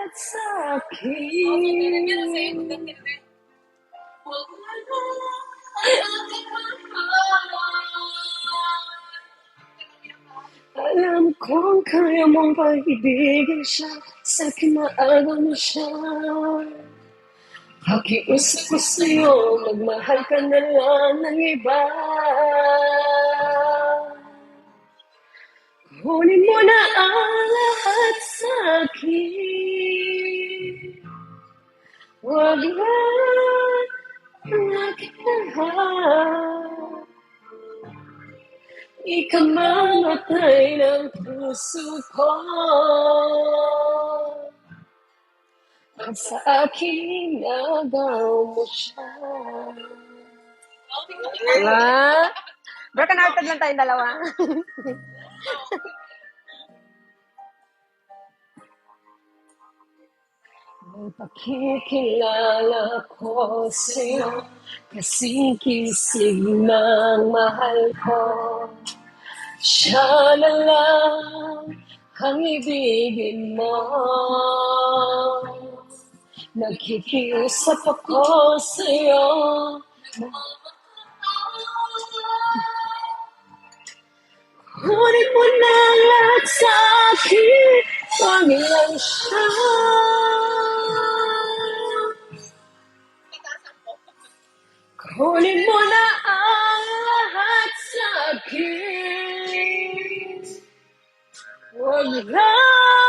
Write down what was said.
lahat sa akin. Alam kong kaya mong pag-ibigin siya, sa akin maaga mo siya. Pakiusap ko sa'yo, magmahal ka na lang ng iba. Kunin mo na ang lahat sa akin. Wag lang ang aking lahat. Ikamamatay ng puso ko. At sa akin nagaw mo siya. Diba? Broken hearted lang tayong dalawa. May pakikilala ko sa'yo, kasing kisig ng mahal ko. Siya na lang ang ibigin mo. Nakikiusap ako sa'yo. Kunin mo na lahat sa akin, wag lang siya. Kunin mo na ang lahat sa akin, wag lang